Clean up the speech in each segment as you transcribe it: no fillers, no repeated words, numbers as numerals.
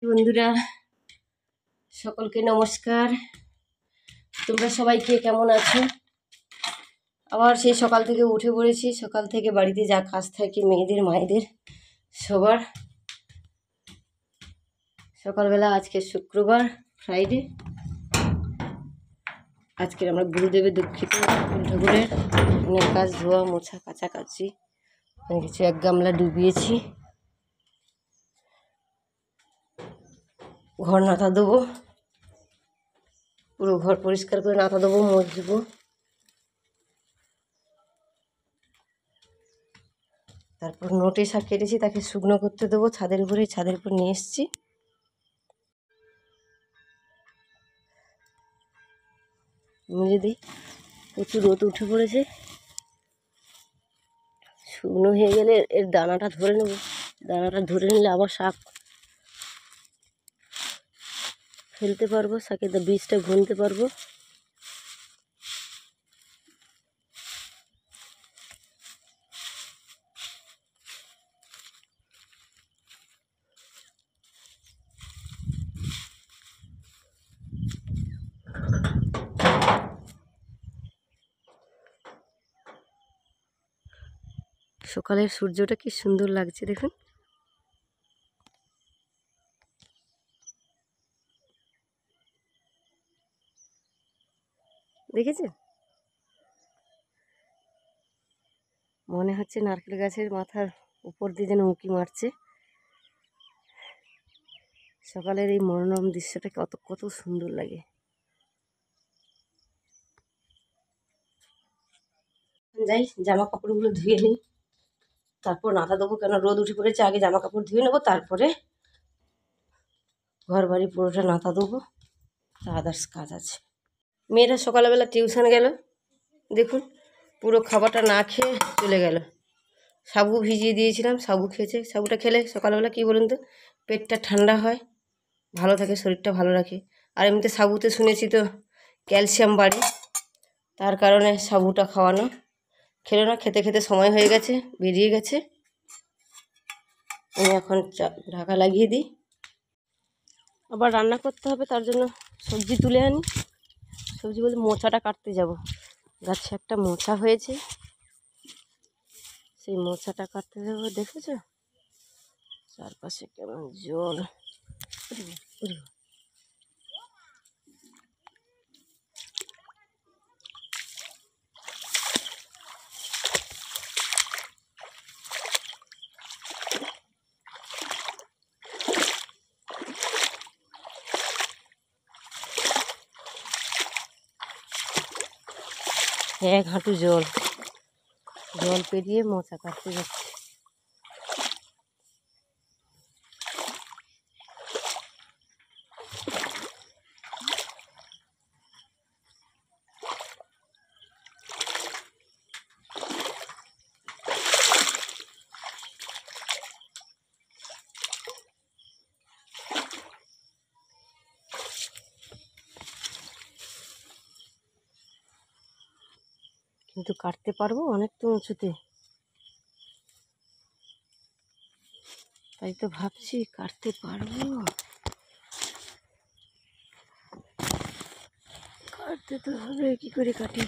বন্ধুরা সকলকে নমস্কার। তোমরা সবাই কে কেমন আছো? আবার সেই সকাল থেকে উঠে পড়েছি। সকাল থেকে বাড়িতে যা কাজ থাকে মেয়েদের মায়েদের সবার, সকালবেলা আজকে শুক্রবার ফ্রাইডে, আজকে আমরা গুরুদেবের দীক্ষিত ঠাকুরের অনেক কাজ, ধোয়া মোছা কাচাকাচি অনেক কিছু। এক গামলা ডুবিয়েছি, ঘর নাতা দেবো, পুরো ঘর পরিষ্কার করে নাতা দেবো, মুছবো। তারপর নোটে শাক কেটেছি, তাকে শুকনো করতে দেবো ছাদের উপরে। ছাদের উপর নিয়ে এসেছি। মুড়ে দিই, প্রচুর রোদ উঠে পড়েছে। শুকনো হয়ে গেলে এর দানাটা ধরে নেব। দানাটা ধরে নিলে আবার শাক ফেলতে পারবো, শাকের বীজটা ঘুনতে পারবো। সকালের সূর্যটা কি সুন্দর লাগছে দেখুন। দেখেছেন? মনে হচ্ছে নারকেল গাছের মাথার উপর দিয়ে যেন উঁকি মারছে। সকালের এই মনোরম দৃশ্যটা কত কত সুন্দর লাগে। যাই, জামা কাপড়গুলো ধুয়ে নিই, তারপর নাতা দেবো। কেন রোদ উঠে পড়েছে, আগে জামা কাপড় ধুয়ে নেবো, তারপরে ঘর বাড়ি পুরোটা নাতা দেবো। আদার্স কাজ আছে। মেয়েরা সকালবেলা টিউশন গেল, দেখুন পুরো খাবারটা না খেয়ে চলে গেল। সাবু ভিজিয়ে দিয়েছিলাম, সাবু খেয়েছে। সাবুটা খেলে সকালবেলা কী বলুন তো, পেটটা ঠান্ডা হয়, ভালো থাকে, শরীরটা ভালো রাখে। আর এমনিতে সাবুতে শুনেছি তো ক্যালসিয়াম বাড়ে, তার কারণে সাবুটা খাওয়ানো। খেলো না, খেতে খেতে সময় হয়ে গেছে, বেরিয়ে গেছে। আমি এখন ঢাকা লাগিয়ে দিই। আবার রান্না করতে হবে, তার জন্য সবজি তুলে আনি। সবজি বলতে মোচাটা কাটতে যাব। গাছে একটা মোচা হয়েছে, সেই মোচাটা কাটতে যাবো। দেখেছো চারপাশে কেমন জল। এক হাঁটু জল, জল পেরিয়ে মোচা কাটতে যাচ্ছে। কিন্তু কাটতে পারবো অনেক তো উঁচুতে, তাই তো ভাবছি কাটতে পারবো। কাটতে তো হবে, কি করে কাটি।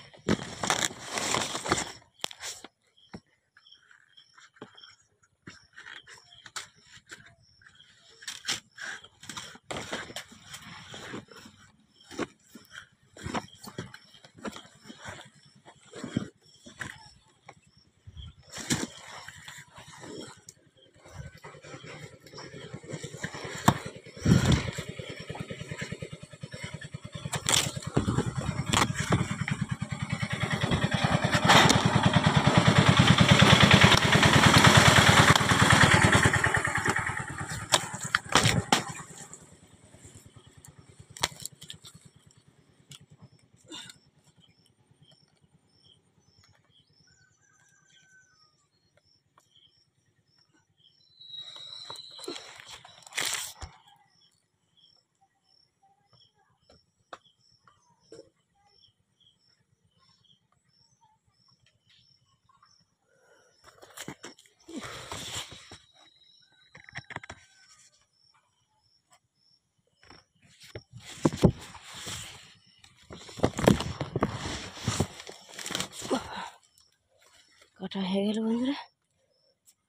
কাটা হয়ে গেল বন্ধুরা,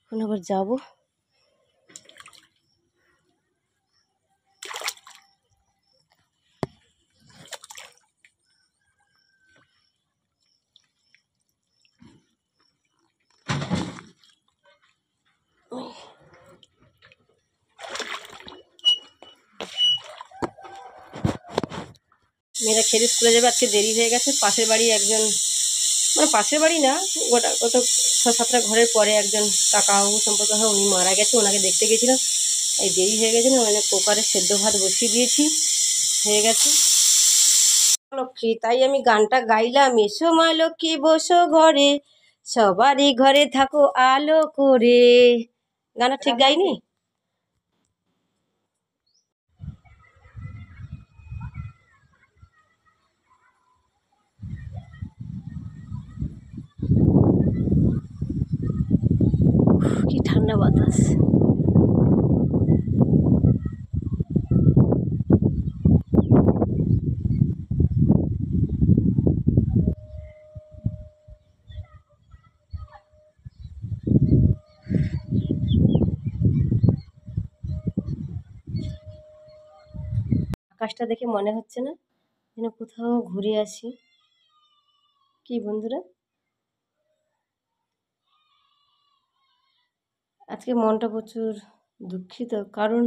এখন আবার যাবো। মেয়েরা খেতে স্কুলে যাবে, আজকে দেরি হয়ে গেছে। পাশের বাড়ি একজন, মানে পাশের বাড়ি না, গত 6-7টা ঘরের পরে একজন কাকাবাবু সম্পর্ক হয়, উনি মারা গেছে, ওনাকে দেখতে গেছিলাম। এই দেরি হয়ে গেছে না, মানে কুকারে সেদ্ধ ভাত বসিয়ে দিয়েছি, হয়ে গেছে। লক্ষ্মী, তাই আমি গানটা গাইলাম, এসো মা লক্ষ্মী বসো ঘরে, সবারই ঘরে থাকো আলো করে। গানটা ঠিক গাইনি? কি ঠান্ডা বাতাস। আকাশটা দেখে মনে হচ্ছে না যেন কোথাও ঘুরে আসি? কি বন্ধুরা, আজকে মনটা প্রচুর দুঃখিত, কারণ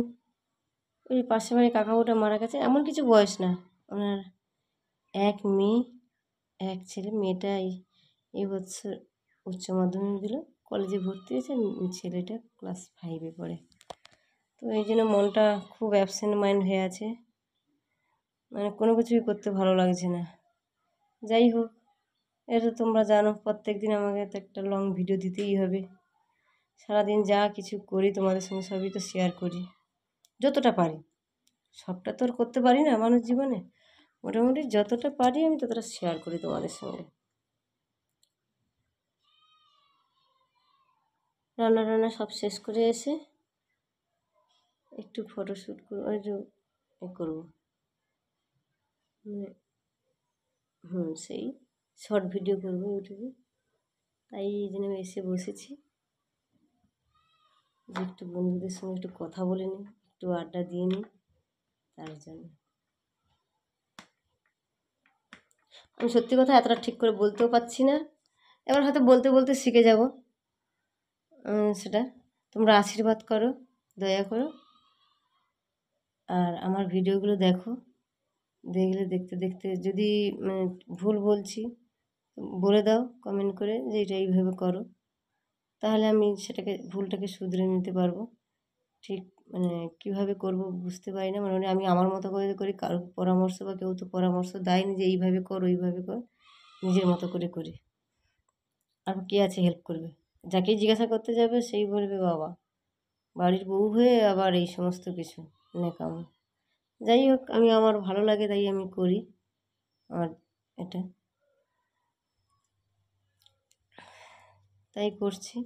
ওই পাশে বাড়ি কাকাবুটা মারা গেছে। এমন কিছু বয়স না, ওনার এক মেয়ে এক ছেলে। মেয়েটা এই বছর উচ্চ মাধ্যমিক দিল, কলেজে ভর্তি হয়েছে, ছেলেটা ক্লাস 5-এ পড়ে। তো এই জন্য মনটা খুব অ্যাবসেন্ট মাইন্ড হয়ে আছে, মানে কোনো কিছুই করতে ভালো লাগছে না। যাই হোক, এটা তোমরা জানো, প্রত্যেক দিন আমাকে তো একটা লং ভিডিও দিতেই হবে। সারাদিন যা কিছু করি তোমাদের সঙ্গে সবই তো শেয়ার করি, যতটা পারি। সবটা তো আর করতে পারি না মানুষ জীবনে, মোটামুটি যতটা পারি আমি ততটা শেয়ার করি তোমাদের সঙ্গে। রান্না টান্না সব শেষ করে এসে একটু ফটোশ্যুট করবো, একটু করবো, সেই শর্ট ভিডিও করবো ইউটিউবে। তাই এই জন্য এসে বসেছি যে একটু বন্ধুদের সঙ্গে একটু কথা বলে নিই, একটু আড্ডা দিয়ে নিই, তার জন্য। আমি সত্যি কথা এতটা ঠিক করে বলতেও পারছি না, এবার হয়তো বলতে বলতে শিখে যাব। সেটা তোমরা আশীর্বাদ করো, দয়া করো, আর আমার ভিডিওগুলো দেখো। দেখলে দেখতে দেখতে যদি ভুল বলছি বলে দাও কমেন্ট করে যে এটা এইভাবে করো, তাহলে আমি সেটাকে ভুলটাকে শুধরে নিতে পারবো। ঠিক কীভাবে করব বুঝতে পারি না, মানে আমি আমার মতো করে করি, কারো পরামর্শ বা কেউ তো পরামর্শ দেয়নি যে এইভাবে কর ওইভাবে কর, নিজের মতো করে করি। আর কে আছে হেল্প করবে? যাকেই জিজ্ঞাসা করতে যাবে সেই বলবে বাবা বাড়ির বউ হয়ে আবার এই সমস্ত কিছু নেকামো। যাই হোক, আমি আমার ভালো লাগে তাই আমি করি, আর এটা তাই করছি।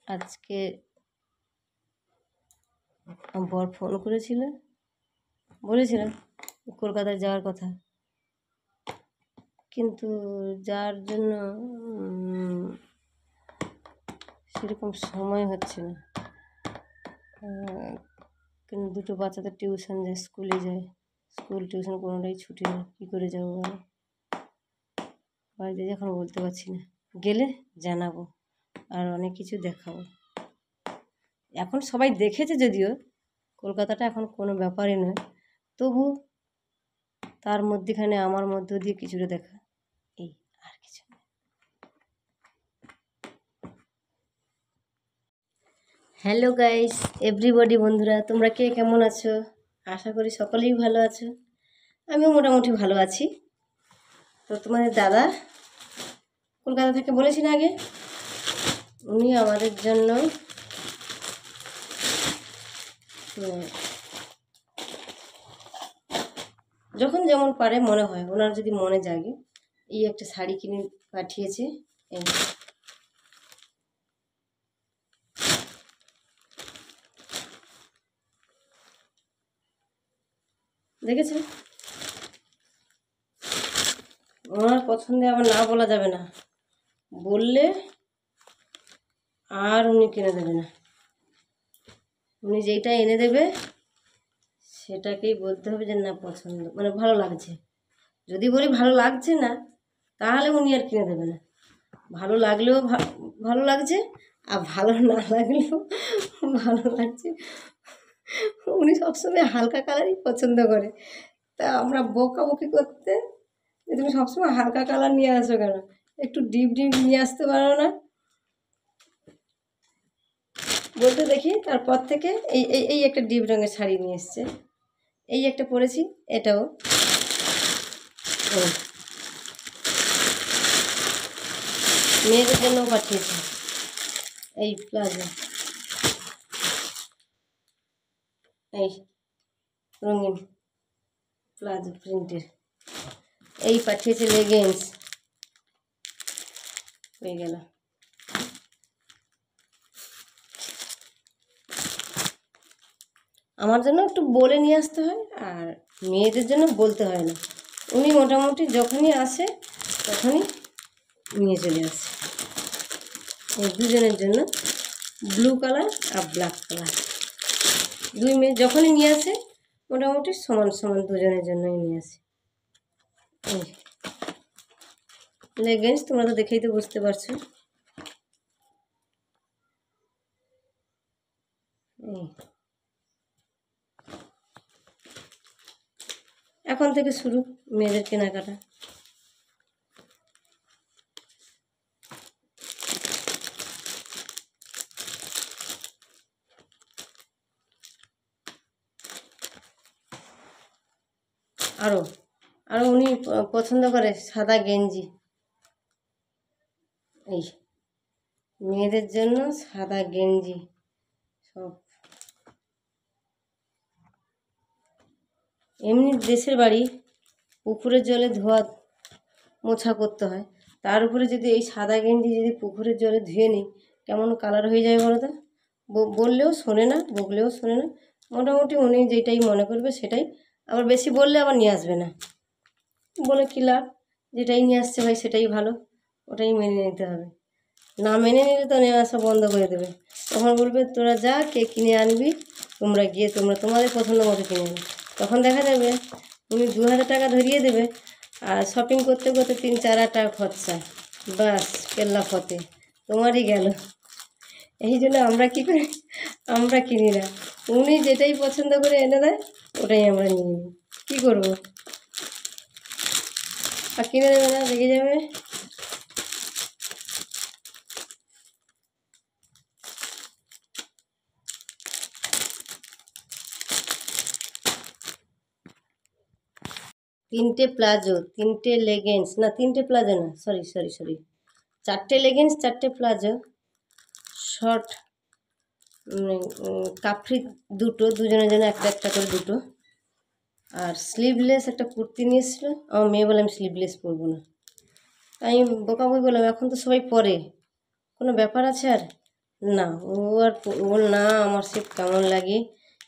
আজকে বর ফোন করেছিল, বলেছিলাম কলকাতায় যাওয়ার কথা, কিন্তু যার জন্য সেরকম সময় হচ্ছে না। কিন্তু দুটো বাচ্চাদের টিউশন যায়, স্কুলে যায়, স্কুল টিউশন কোনোটাই ছুটি নেই, কী করে যাবো বলো? বাড়িতে যখন বলতে পারছি না, গেলে জানাবো আর অনেক কিছু দেখাবো। এখন সবাই দেখেছে যদিও, কলকাতাটা এখন কোনো ব্যাপারই নয়, তবু তার মধ্যেখানে আমার মধ্য দিয়ে কিছুটা দেখা, এই আর কিছু না। হ্যালো গাইস, এভরিবডি, বন্ধুরা তোমরা কে কেমন আছো? আশা করি সকলেই ভালো আছো, আমিও মোটামুটি ভালো আছি। তো তোমাদের দাদা কলকাতা থেকে বলেছি না আগে, উনি আমাদের জন্য যখন যেমন পারে মনে হয়, ওনার যদি মনে জাগে। এই একটা শাড়ি কিনে পাঠিয়েছে, এই দেখেছেন। ওনার পছন্দে আবার না বলা যাবে না, বললে আর উনি কিনে দেবে না। উনি যেইটা এনে দেবে সেটাকেই বলতে হবে যে না পছন্দ, মানে ভালো লাগছে। যদি বলি ভালো লাগছে না, তাহলে উনি আর কিনে দেবে না। ভালো লাগলেও ভালো লাগছে, আর ভালো না লাগলেও ভালো লাগছে। উনি সবসময় হালকা কালারই পছন্দ করে। তা আমরা বকাবকি করতে যে তুমি সবসময় হালকা কালার নিয়ে আসো কেন, একটু ডিপ ডিপ নিয়ে আসতে পারো না বলতে দেখি। তারপর থেকে এই এই এই একটা ডিপ রঙের শাড়ি নিয়ে এসছে, এই একটা পরেছি, এটাও মেয়েদের জন্য পাঠিয়েছি। এই প্লাজো, এই রঙিন প্লাজো প্রিন্টের, এই পাঠিয়েছে লেগিংস, হয়ে গেল। আমার জন্য একটু বলে নিয়ে আসতে হয়, আর মেয়েদের জন্য বলতে হয় না। উনি মোটামুটি যখনই আসে তখনই নিয়ে চলে আসে। এই দুজনের জন্য ব্লু কালার আর ব্ল্যাক কালার, দুই মেয়ে যখনই নিয়ে আসে মোটামুটি সমান সমান দুজনের জন্যই নিয়ে আসে। এই লেগিংস তোমরা তো দেখেই তো বুঝতে পারছো। এখন থেকে শুরু মেয়েদের কেনাকাটা। আরও আরও উনি পছন্দ করে সাদা গেঞ্জি। এই মেয়েদের জন্য সাদা গেঞ্জি সব। এমনি দেশের বাড়ি পুকুরের জলে ধোয়া মোছা করতে হয়, তার উপরে যদি এই সাদা গেঞ্জি যদি পুকুরের জলে ধুয়ে নিই কেমন কালার হয়ে যায় বলো তো। বললেও শোনে না, বকলেও শোনে না। মোটামুটি উনি যেটাই মনে করবে সেটাই, আবার বেশি বললে আবার নিয়ে আসবে না। বলে কী লাভ, যেটাই নিয়ে আসছে ভাই সেটাই ভালো, ওটাই মেনে নিতে হবে। না মেনে নিলে তো নেওয়া আসা বন্ধ করে দেবে। তখন বলবে তোরা যা কে কিনে আনবি, তোমরা গিয়ে তোমাদের পছন্দ মতো কিনে আনবে। তখন দেখা যাবে উনি 2000 টাকা ধরিয়ে দেবে, আর শপিং করতে করতে 3-4 টাকা খরচা, বাস কেল্লা ফতে তোমারই গেল। এই জন্য আমরা কী করি, আমরা কিনি না। উনি যেটাই পছন্দ করে এনে দেয় ওটাই আমরা নিয়ে নিই। কী করবো, আর কিনে দেবে না, রেগে যাবে। তিনটে প্লাজো, তিনটে লেগিংস, না তিনটে প্লাজো না, সরি সরি সরি, 4টে লেগিংস, 4টে প্লাজো, শর্ট কাফ্রি দুটো, দুজনের জন্য একটা একটা করে দুটো, আর স্লিভলেস একটা কুর্তি নিয়ে এসেছিলো। আমার মেয়ে বলে আমি স্লিভলেস পরবো না, আমি বকাবকি বললাম এখন তো সবাই পরে, কোনো ব্যাপার আছে আর না। ও আর বল না আমার সে কেমন লাগে,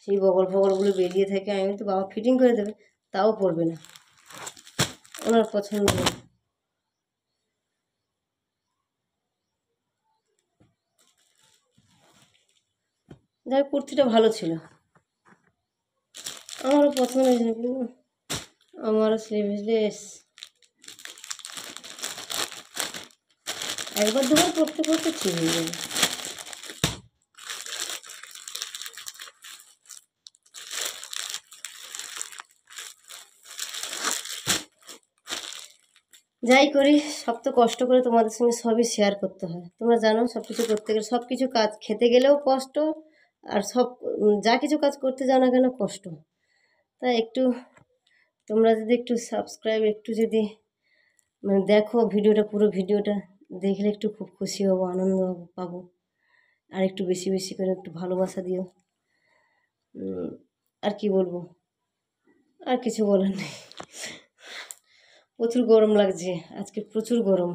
সেই বগল ফগলগুলো বেরিয়ে থাকে। আমি তো বাবা ফিটিং করে দেবে, তাও পরবে না, ওনার পছন্দ নেই। যাই কুর্তিটা ভালো ছিল, আমারও পছন্দ হয়েছিল, কিন্তু আমারও স্লিভলেস একবার দুবার পরতে পরতে ঠিক হয়ে যাবে। যাই করি সব তো কষ্ট করে তোমাদের সঙ্গে সবই শেয়ার করতে হয়। তোমরা জানো সব কিছু করতে গেলে, সব কিছু কাজ খেতে গেলেও কষ্ট, আর সব যা কিছু কাজ করতে যাও না কেন কষ্ট। তাই একটু তোমরা যদি একটু সাবস্ক্রাইব একটু যদি মানে দেখো ভিডিওটা, পুরো ভিডিওটা দেখলে একটু খুব খুশি হব, আনন্দ পাবো। আর একটু বেশি বেশি করে একটু ভালোবাসা দিও। আর কি বলবো, আর কিছু বলার নেই। প্রচুর গরম লাগছে আজকে, প্রচুর গরম।